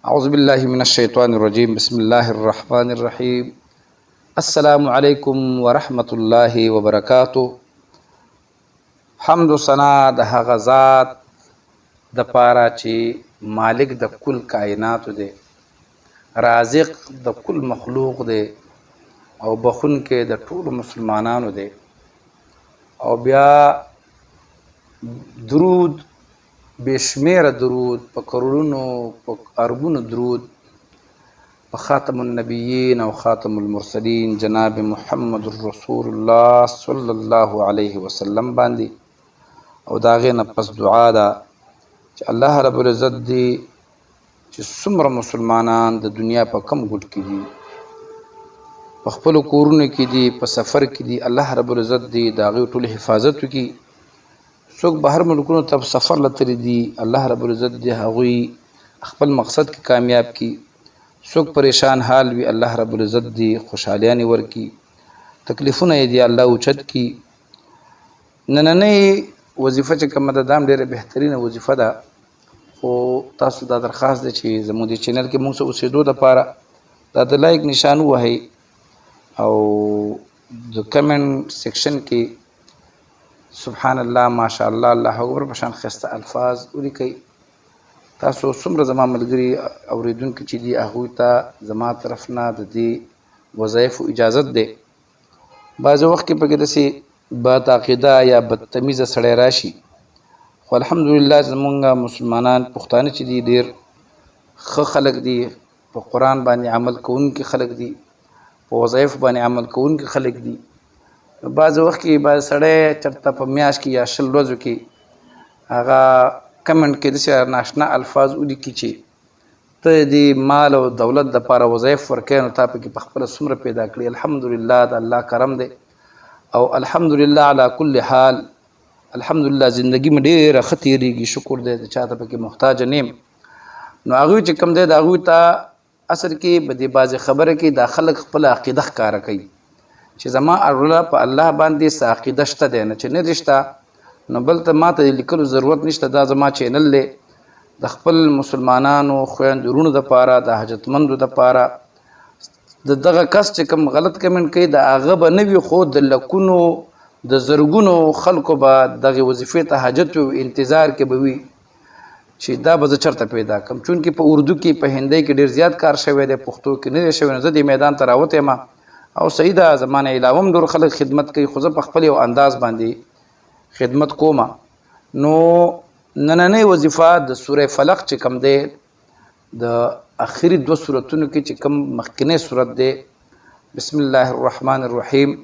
أعوذ بالله من الشيطان الرجيم بسم الله الرحمن الرحيم السلام عليكم ورحمة الله وبركاته. حمد و ثنا د هغه ذات د پاره چې مالک د کل کائناتو دی، رازق د کل مخلوق دی او بخونکې د ټولو مسلمانانو دی. او بیا درود بشمیره درود په کروڑونو په اربونو درود په خاتم النبیین او خاتم المرسلین جناب محمد رسول الله صلی الله علیه وسلم باندې. او د هغې نه پس دعا ده چې الله رب العزت دی چې څومره مسلمانان د دنیا په کم ګوټ کې دي، په خپلو کورونو کې دي، په سفر کې دي، الله رب العزت دی د هغې ټول حفاظت وکړي. څوک بهر ملکونو ته سفر لتلی دي، الله رب العزت دی هغوی خپل مقصد کې کامیاب کړي. څوک پریشان حال وي، الله رب العزت دی خوشحالیانې ورکړي، تکلیفونه یې دی الله اوچت کړي. نننۍ وظیفه چې کومه ده دا هم ډېره بهترینه وظیفه ده، خو تاسو دا درخواست دی چې زموږ د چینل کې موږ سره اوسېدو دپاره دا د لایک نشان ووهئ او د کمنټ سیکشن کې سبحان الله ماشاء الله الله اکبر په شان ښایسته الفاظ ولیکئ. تاسو څومره زما ملګري اورېدونکي چې دي هغوی ته زما طرف نه د دې وظایفو اجازت دی. بعضې وخت کې پکې داسې بد عقیده یا بدتمیزه سړی راشي، خو الحمدلله زمونږ مسلمانان پښتانه چې دي ډېر ښه خلک دي، په قرآن باندې عمل کوونکي خلک دي، په وظایفو باندې عمل کوونکي خلک دي. بعضې وخت کې بعضې سړی چېرته په میاشت کې یا 20 ورځو کې هغه کمنټ کې داسې ناشنا الفاظ ولیکي چې ته د مال او دولت دپاره وظایف ورکوې، نو تا پکې پخپله څومره پیدا کړي. الحمدلله د الله کرم دی او الحمدلله علی کل حال. الحمدلله زندګي مې ډېره ښه تېرېږي، شکر دی د چا ته پکې محتاج نه یم. نو هغوی چې کوم دی د هغوی ته اصل کې په دې بعضې خبره کې دا خلک خپله عقیده ښکاره کوي چې زما اړوله په الله باندې څه عقیده شته دی، نه چې نه دې شته نو بل ته ما ته د لیکلو ضرورت نشته. دا زما چینل دی د خپل مسلمانانو خویندو وروڼو دپاره، د حاجتمندو دپاره. د دغه کس چې کوم غلط کمنټ کوي د هغه به نه وي، خو د لکونو د زرګونو خلکو به دغې وظیفې ته حاجت او انتظار کې به وي چې دا به زه چېرته پیدا کړم. چونکې په اردو کې په هندۍ کې ډېر زیات کار شوی دی، پښتو کې نه دی شوی. نو زه دې میدان ته راوتی یم او صحیح ده زما نه علاوه هم ډېر خلک خدمت کوي، خو زه په خپل یو انداز باندې خدمت کوم. نو نننۍ وظیفه د سوره فلق چې کوم دی د اخري 2 سورتونو کې چې کوم مخکینی سورت دی، بسم الله الرحمن الرحیم،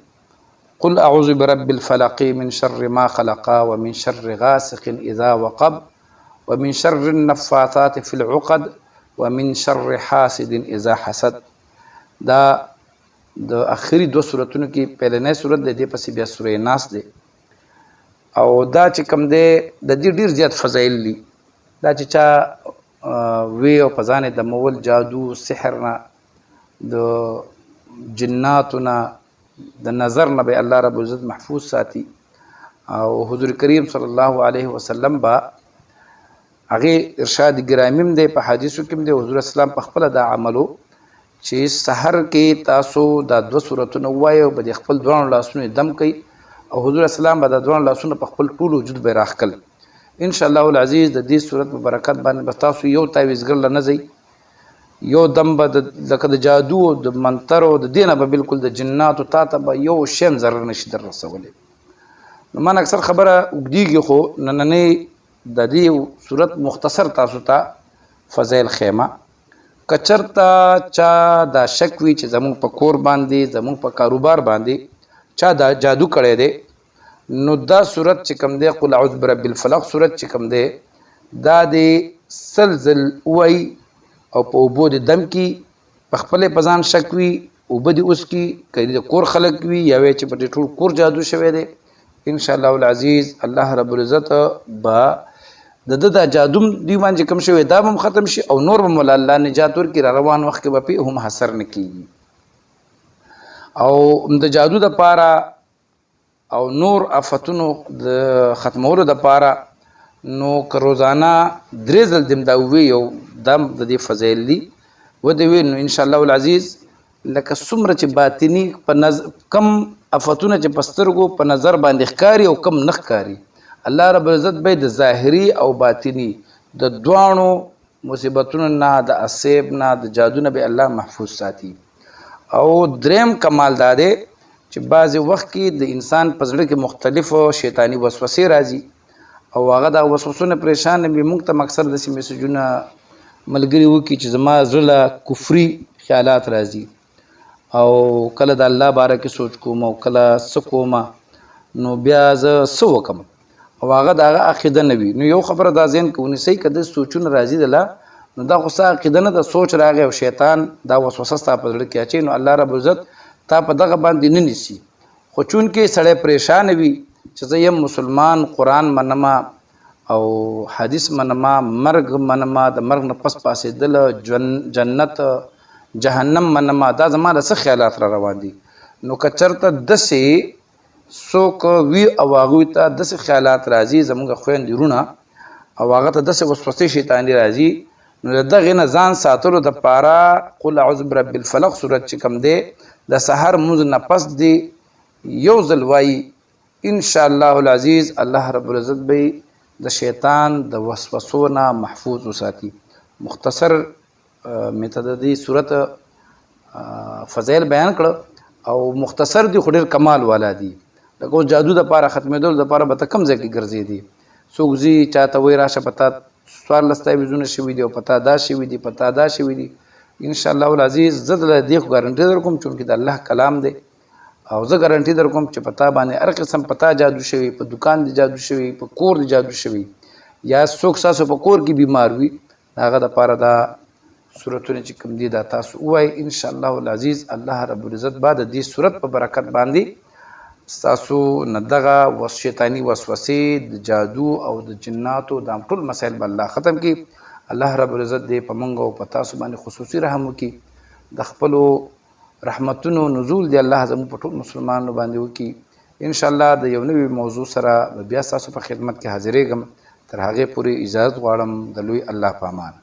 قل اعوذ برب الفلق من شر ما خلق ومن شر غاسق اذا وقب ومن شر النفاثات في العقد ومن شر حاسد اذا حسد. دا د اخري 2 سورتونو کې پیلنی سورت دی، دې پسې بیا سوره ناس دی. او دا چې کوم دی د دې ډېر زیات فضایل دي. دا چې چا وی او په ځان یې دمول، جادو سحر نه، د جناتو نه، د نظر نه به الله رب العزت محفوظ ساتي. او حضور کریم صلی الله علیه وسلم به هغې ارشاد ګرامیم دی، په حدیثو کې هم دی، حضور اسلام په خپله دا عملو چې سحر کې تاسو دا 2 سورتونه ووایئ او به د خپل دواړو لاسونو دم کوي او حضور اسلام به دا دواړو لاسونه په خپل ټول وجود به یې راښکل. انشاءالله العزیز د دې صورت په برکت باندې به تاسو یو تعویذګر له نه ځئ، یو دم به لکه د جادو او د منتر او د دې نه به بلکل د جناتو تا ته به یو شی هم ضرر نشي در رسولی. نو من اکثر خبره اوږدېږي، خو نننۍ د دې صورت مختصر تاسو ته فضایل خیمه. که چېرته چا دا شک وي چې زموږ په کور باندې، زموږ په کاروبار باندې چا دا جادو کړی دی، نو دا صورت چې کوم دی قل اعوذ برب الفلق صورت چې کوم دی دا د سلزل ووایي او په اوبو د دم کې په خپلې په ځان شک وي، اوبه دې اوس کې که د کور خلک وي یا وی چې په دې ټول کور جادو شوی دی، انشاءالله العزیز الله رب العزت به د ده دا جادو دوی باندې کوم شوی دا به هم ختم شي او نور به مولا الله نجات ورکړي، را روان وخت کې به پې هم حسر نه کېږي. او د جادو دپاره او نور آفتونو د ختمولو دپاره نو که روزانه 3 ځل دم دا ووایي او دا د دې فضایل دي ودې وي نو ان شاء الله العزیز لکه څومره چې باطني کم افتونه چې په سترګو په نظر باندې ښکاري او کم نه ښکاري الله رب العزت به د ظاهري او باطني د دواړو مصیبتونو نه د اسیب نه د جادو نه به الله محفوظ ساتي او دریم کمال دا دی چې بعضې وخت کې د انسان په زړه کې مختلفو شیطاني وسوسې راځي او هغه د وسوسو نه پریشان وي موږ ته اکثر داسې میسجونه ملګري وکړي چې زما زړه له کفري خیالات راځي او کله د الله باره کې سوچ کوم او کله څه کوم نو بیا زه څه وکړم او هغه د هغه عقیده نه وي نو یو خبره دا ذهن کې ونیسئ که د سوچونه راځي دله نو دا خو ستا عقیده نه ده سوچ راغی او شیطان دا وسوسه ستا په زړه کې اچوي نو الله رب العزت تا په دغه باندې نه نیسي خو چونکې سړی پریشان وي چې زه یم مسلمان قرآن منمه او حدیث منمه مرګ منمه د مرګ نه پس پاسېدل جنت جهنم منمه دا زما د څه خیالات را روان دي نو که چېرته داسې څوک وي او هغوی ته داسې خیالات راځي زموږ خویندې وروڼه او هغه ته داسې وسوسې شیطاني راځي نو د دغې نه ځان ساتلو دپاره قل اعوذ برب الفلق صورت چې کوم دی د سحر لمونځ نه پس دی یو ځل وایي انشاءالله العزیز الله رب العزت به د شیطان د وسوسو نه محفوظ وساتي مختصر مې ته د دې صورت فضایل بیان کړه او مختصر دي خو ډېر کمال والا دي لکه اوس جادو دپاره ختمېدلو دپاره به ته کوم ځای کې ګرځېدې څوک ځي چاته وایي راشه په تا 14 تعویذونه شوي دي او په تا دا شوي دي په تا دا شوي دي انشاءالله العزیز زه دله دې خو ګارنټي در کوم چونکې د الله کلام دی او زه ګارنټي در کوم چې په تا باندې هر قسم په تا جادو شوي په دکان دی جادو شوي په کور دی جادو شوي یا څوک ستاسو په کور کې بیمار وي د هغه دپاره دا صورتونه چې کوم دي دا تاسو ووایئ انشاءالله العزیز الله رب العزت به د دې صورت په برکت باندې ستاسو نه دغه شیطاني وسوسې د جادو او د جناتو دا ټول مسایل به الله ختم کړي الله رب العزت دې په موږ او په تاسو باندې خصوصي رحم وکړي د خپلو رحمتونو نزول دی الله زموږ په ټول مسلمانانو باندې وکړي انشاءالله د یو نوي موضوع سره بیا ستاسو په خدمت کې حاضرېږم تر هغې پورې اجازت غواړم د لوی الله په امان